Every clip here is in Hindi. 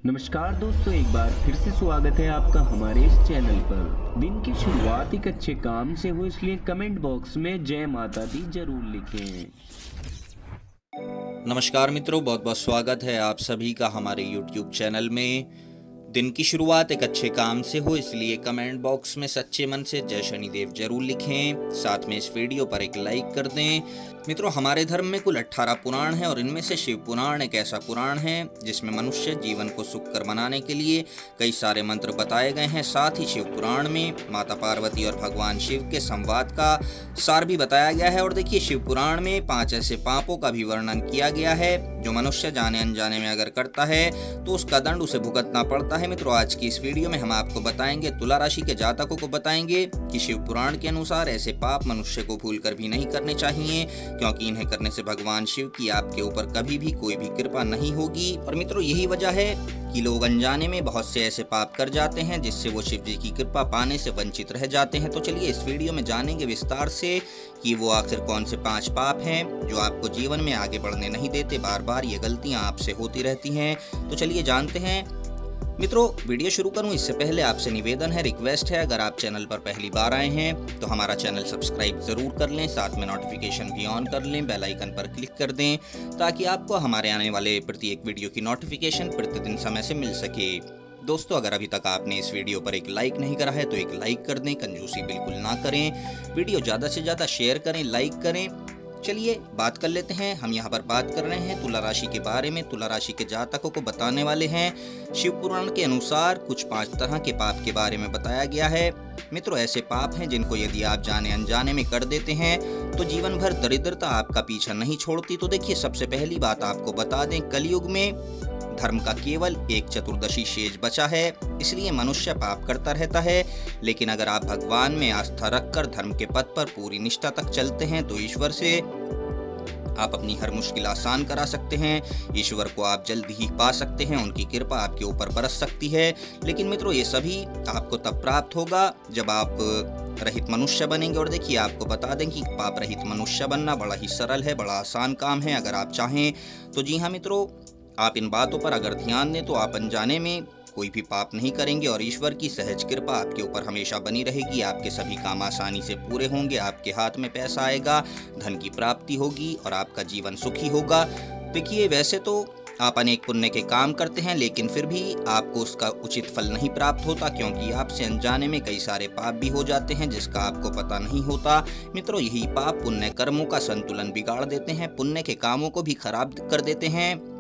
नमस्कार दोस्तों, एक बार फिर से स्वागत है आपका हमारे इस चैनल पर। दिन की शुरुआत एक अच्छे काम से हो, इसलिए कमेंट बॉक्स में जय माता दी जरूर लिखें। नमस्कार मित्रों, बहुत बहुत स्वागत है आप सभी का हमारे YouTube चैनल में। दिन की शुरुआत एक अच्छे काम से हो, इसलिए कमेंट बॉक्स में सच्चे मन से जय शनिदेव जरूर लिखें। साथ में इस वीडियो पर एक लाइक कर दें। मित्रों, हमारे धर्म में कुल 18 पुराण हैं और इनमें से शिव पुराण एक ऐसा पुराण है जिसमें मनुष्य जीवन को सुखकर बनाने के लिए कई सारे मंत्र बताए गए हैं। साथ ही शिव पुराण में माता पार्वती और भगवान शिव के संवाद का सार भी बताया गया है। और देखिए, शिव पुराण में 5 ऐसे पापों का भी वर्णन किया गया है जो मनुष्य जाने अनजाने में अगर करता है तो उसका दंड उसे भुगतना पड़ता है। मित्रों, आज की इस वीडियो में हम आपको बताएंगे, तुला राशि के जातकों को बताएंगे कि शिव पुराण के अनुसार ऐसे पाप मनुष्य को भूलकर भी नहीं करने चाहिए, क्योंकि इन्हें करने से भगवान शिव की आपके ऊपर कभी भी कोई भी कृपा नहीं होगी। और मित्रों, यही वजह है कि लोग अनजाने में बहुत से ऐसे पाप कर जाते हैं जिससे वो शिव जी की कृपा पाने से वंचित रह जाते हैं। तो चलिए इस वीडियो में जानेंगे विस्तार से कि वो आखिर कौन से 5 पाप हैं जो आपको जीवन में आगे बढ़ने नहीं देते। बार बार ये गलतियां आपसे होती रहती हैं। तो चलिए जानते हैं। मित्रों, वीडियो शुरू करूं इससे पहले आपसे निवेदन है, रिक्वेस्ट है, अगर आप चैनल पर पहली बार आए हैं तो हमारा चैनल सब्सक्राइब जरूर कर लें, साथ में नोटिफिकेशन भी ऑन कर लें, बेल आइकन पर क्लिक कर दें ताकि आपको हमारे आने वाले प्रत्येक वीडियो की नोटिफिकेशन प्रतिदिन समय से मिल सके। दोस्तों, अगर अभी तक आपने इस वीडियो पर एक लाइक नहीं करा है तो एक लाइक कर दें, कंजूसी बिल्कुल ना करें, वीडियो ज़्यादा से ज़्यादा शेयर करें, लाइक करें। चलिए बात कर लेते हैं। हम यहाँ पर बात कर रहे हैं तुला राशि के बारे में। तुला राशि के जातकों को बताने वाले हैं शिव पुराण के अनुसार कुछ 5 तरह के पाप के बारे में बताया गया है। मित्रों, ऐसे पाप हैं जिनको यदि आप जाने अनजाने में कर देते हैं तो जीवन भर दरिद्रता आपका पीछा नहीं छोड़ती। तो देखिए, सबसे पहली बात आपको बता दें, कलयुग में धर्म का केवल एक चतुर्दशी शेष बचा है, इसलिए मनुष्य पाप करता रहता है। लेकिन अगर आप भगवान में आस्था रखकर धर्म के पथ पर पूरी निष्ठा तक चलते हैं तो ईश्वर से आप अपनी हर मुश्किल आसान करा सकते हैं। ईश्वर को आप जल्द ही पा सकते हैं, उनकी कृपा आपके ऊपर बरस सकती है। लेकिन मित्रों, ये सभी आपको तब प्राप्त होगा जब आप रहित मनुष्य बनेंगे। और देखिए, आपको बता दें कि पाप रहित मनुष्य बनना बड़ा ही सरल है, बड़ा आसान काम है अगर आप चाहें तो। जी हाँ मित्रों, आप इन बातों पर अगर ध्यान दें तो आप अनजाने में कोई भी पाप नहीं करेंगे और ईश्वर की सहज कृपा आपके ऊपर हमेशा बनी रहेगी। आपके सभी काम आसानी से पूरे होंगे, आपके हाथ में पैसा आएगा, धन की प्राप्ति होगी और आपका जीवन सुखी होगा। देखिए, वैसे तो आप अनेक पुण्य के काम करते हैं, लेकिन फिर भी आपको उसका उचित फल नहीं प्राप्त होता, क्योंकि आपसे अनजाने में कई सारे पाप भी हो जाते हैं जिसका आपको पता नहीं होता। मित्रों, यही पाप पुण्य कर्मों का संतुलन बिगाड़ देते हैं, पुण्य के कामों को भी खराब कर देते हैं।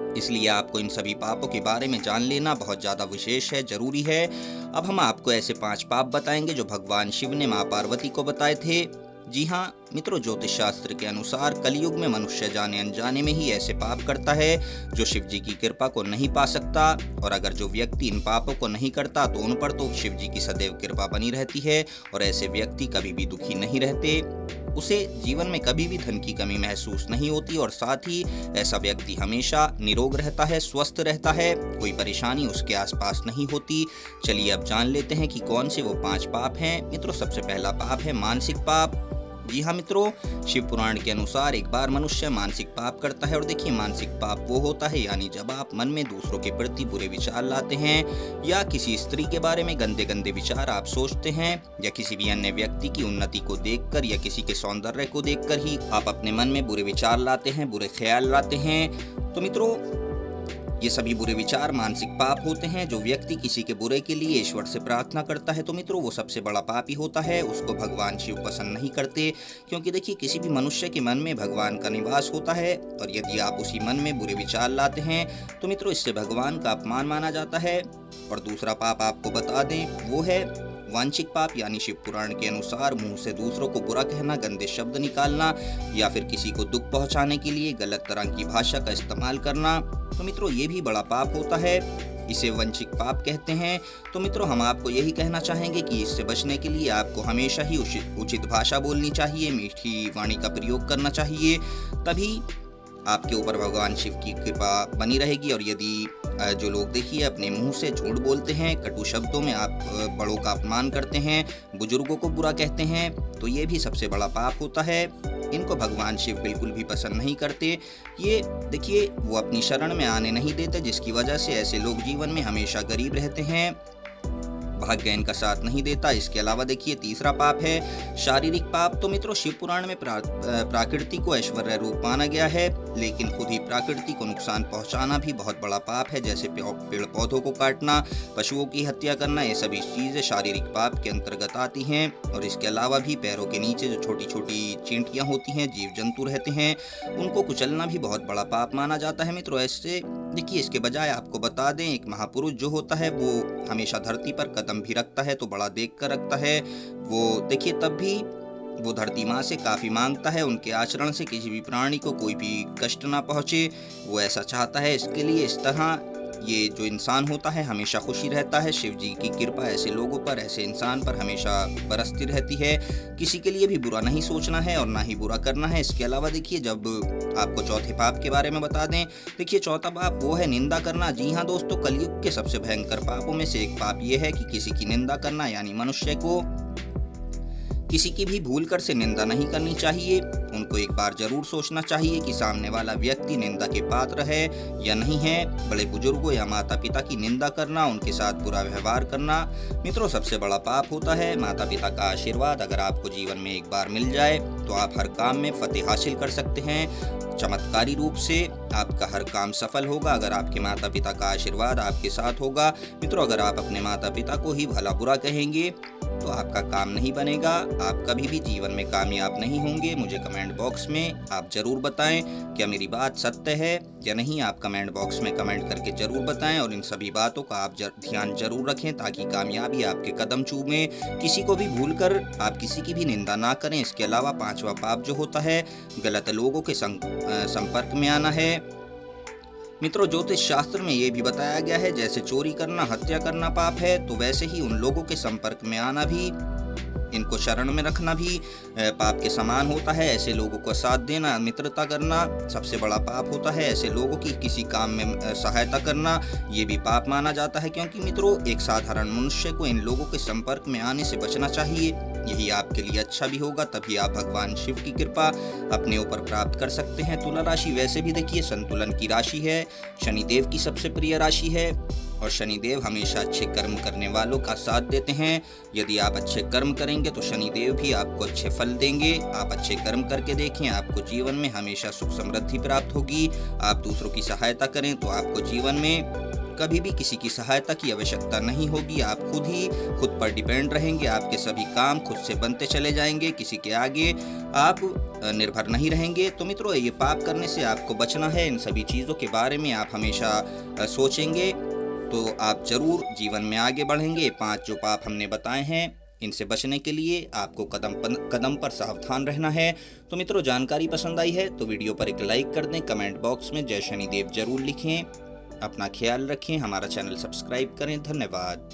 इसलिए आपको इन सभी पापों के बारे में जान लेना बहुत ज़्यादा विशेष है, जरूरी है। अब हम आपको ऐसे 5 पाप बताएंगे जो भगवान शिव ने माँ पार्वती को बताए थे। जी हाँ मित्रों, ज्योतिष शास्त्र के अनुसार कलयुग में मनुष्य जाने अनजाने में ही ऐसे पाप करता है जो शिव जी की कृपा को नहीं पा सकता। और अगर जो व्यक्ति इन पापों को नहीं करता तो उन पर तो शिव जी की सदैव कृपा बनी रहती है और ऐसे व्यक्ति कभी भी दुखी नहीं रहते। उसे जीवन में कभी भी धन की कमी महसूस नहीं होती और साथ ही ऐसा व्यक्ति हमेशा निरोग रहता है, स्वस्थ रहता है, कोई परेशानी उसके आसपास नहीं होती। चलिए अब जान लेते हैं कि कौन से वो 5 पाप हैं। मित्रों, सबसे पहला पाप है मानसिक पाप। जी हाँ मित्रों, शिव पुराण के अनुसार एक बार मनुष्य मानसिक पाप करता है। और देखिए, मानसिक पाप वो होता है यानी जब आप मन में दूसरों के प्रति बुरे विचार लाते हैं या किसी स्त्री के बारे में गंदे गंदे विचार आप सोचते हैं या किसी भी अन्य व्यक्ति की उन्नति को देखकर या किसी के सौंदर्य को देखकर ही आप अपने मन में बुरे विचार लाते हैं, बुरे ख्याल लाते हैं। तो मित्रों, ये सभी बुरे विचार मानसिक पाप होते हैं। जो व्यक्ति किसी के बुरे के लिए ईश्वर से प्रार्थना करता है तो मित्रों वो सबसे बड़ा पापी होता है, उसको भगवान शिव पसंद नहीं करते। क्योंकि देखिए, किसी भी मनुष्य के मन में भगवान का निवास होता है और यदि आप उसी मन में बुरे विचार लाते हैं तो मित्रों इससे भगवान का अपमान माना जाता है। और दूसरा पाप आपको बता दें, वो है वांछिक पाप, यानी शिव पुराण के अनुसार मुंह से दूसरों को बुरा कहना, गंदे शब्द निकालना या फिर किसी को दुख पहुंचाने के लिए गलत तरह की भाषा का इस्तेमाल करना। तो मित्रों, ये भी बड़ा पाप होता है, इसे वंचिक पाप कहते हैं। तो मित्रों, हम आपको यही कहना चाहेंगे कि इससे बचने के लिए आपको हमेशा ही उचित भाषा बोलनी चाहिए, मीठी वाणी का प्रयोग करना चाहिए, तभी आपके ऊपर भगवान शिव की कृपा बनी रहेगी। और यदि जो लोग देखिए अपने मुंह से झूठ बोलते हैं, कटु शब्दों में आप बड़ों का अपमान करते हैं, बुजुर्गों को बुरा कहते हैं, तो ये भी सबसे बड़ा पाप होता है। इनको भगवान शिव बिल्कुल भी पसंद नहीं करते। ये देखिए वो अपनी शरण में आने नहीं देते, जिसकी वजह से ऐसे लोग जीवन में हमेशा गरीब रहते हैं, भाग्य इनका साथ नहीं देता। इसके अलावा देखिए तीसरा पाप है शारीरिक पाप। तो मित्रों शिव पुराण में प्रकृति को ऐश्वर्य रूप माना गया है, लेकिन खुद ही प्रकृति को नुकसान पहुंचाना भी बहुत बड़ा पाप है। जैसे पेड़ पौधों को काटना, पशुओं की हत्या करना, ये सभी चीजें शारीरिक पाप के अंतर्गत आती हैं। और इसके अलावा भी पैरों के नीचे जो छोटी छोटी चींटियां होती हैं, जीव जंतु रहते हैं, उनको कुचलना भी बहुत बड़ा पाप माना जाता है। मित्रों ऐसे देखिए इसके बजाय आपको बता दें, एक महापुरुष जो होता है वो हमेशा धरती पर कदम भी रखता है तो बड़ा देख कर रखता है। वो देखिए तब भी वो धरती माँ से काफ़ी मांगता है, उनके आचरण से किसी भी प्राणी को कोई भी कष्ट ना पहुँचे, वो ऐसा चाहता है। इसके लिए इस तरह ये जो इंसान होता है हमेशा खुशी रहता है। शिव जी की कृपा ऐसे लोगों पर, ऐसे इंसान पर हमेशा बरसती रहती है। किसी के लिए भी बुरा नहीं सोचना है और ना ही बुरा करना है। इसके अलावा देखिए जब आपको चौथे पाप के बारे में बता दें, देखिए चौथा पाप वो है निंदा करना। जी हाँ दोस्तों, कलयुग के सबसे भयंकर पापों में से एक पाप ये है कि किसी की निंदा करना, यानी मनुष्य को किसी की भी भूल कर से निंदा नहीं करनी चाहिए। उनको एक बार जरूर सोचना चाहिए कि सामने वाला व्यक्ति निंदा के पात्र है या नहीं है। बड़े बुजुर्गों या माता पिता की निंदा करना, उनके साथ बुरा व्यवहार करना मित्रों सबसे बड़ा पाप होता है। माता पिता का आशीर्वाद अगर आपको जीवन में एक बार मिल जाए तो आप हर काम में फतेह हासिल कर सकते हैं। चमत्कारी रूप से आपका हर काम सफल होगा अगर आपके माता पिता का आशीर्वाद आपके साथ होगा। मित्रों अगर आप अपने माता पिता को ही भला बुरा कहेंगे तो आपका काम नहीं बनेगा, आप कभी भी जीवन में कामयाब नहीं होंगे। मुझे कमेंट बॉक्स में आप जरूर बताएं क्या मेरी बात सत्य है या नहीं। आप कमेंट बॉक्स में कमेंट करके जरूर बताएं और इन सभी बातों का आप ध्यान जरूर रखें ताकि कामयाबी आपके कदम चूमे। किसी को भी भूल कर आप किसी की भी निंदा ना करें। इसके अलावा पांचवा पाप जो होता है गलत लोगों के संपर्क में आना है। मित्रों ज्योतिष शास्त्र में ये भी बताया गया है जैसे चोरी करना, हत्या करना पाप है, तो वैसे ही उन लोगों के संपर्क में आना भी, इनको शरण में रखना भी पाप के समान होता है। ऐसे लोगों को साथ देना, मित्रता करना सबसे बड़ा पाप होता है। ऐसे लोगों की किसी काम में सहायता करना ये भी पाप माना जाता है, क्योंकि मित्रों एक साधारण मनुष्य को इन लोगों के संपर्क में आने से बचना चाहिए। यही आपके लिए अच्छा भी होगा, तभी आप भगवान शिव की कृपा अपने ऊपर प्राप्त कर सकते हैं। तुला राशि वैसे भी देखिए संतुलन की राशि है, शनिदेव की सबसे प्रिय राशि है और शनिदेव हमेशा अच्छे कर्म करने वालों का साथ देते हैं। यदि आप अच्छे कर्म करेंगे तो शनिदेव भी आपको अच्छे फल देंगे। आप अच्छे कर्म करके देखें, आपको जीवन में हमेशा सुख समृद्धि प्राप्त होगी। आप दूसरों की सहायता करें तो आपको जीवन में कभी भी किसी की सहायता की आवश्यकता नहीं होगी। आप खुद पर डिपेंड रहेंगे, आपके सभी काम खुद से बनते चले जाएंगे, किसी के आगे आप निर्भर नहीं रहेंगे। तो मित्रों ये पाप करने से आपको बचना है। इन सभी चीज़ों के बारे में आप हमेशा सोचेंगे तो आप जरूर जीवन में आगे बढ़ेंगे। 5 जो पाप हमने बताए हैं इनसे बचने के लिए आपको कदम पर सावधान रहना है। तो मित्रों जानकारी पसंद आई है तो वीडियो पर एक लाइक कर दें, कमेंट बॉक्स में जय शनिदेव जरूर लिखें। अपना ख्याल रखें, हमारा चैनल सब्सक्राइब करें। धन्यवाद।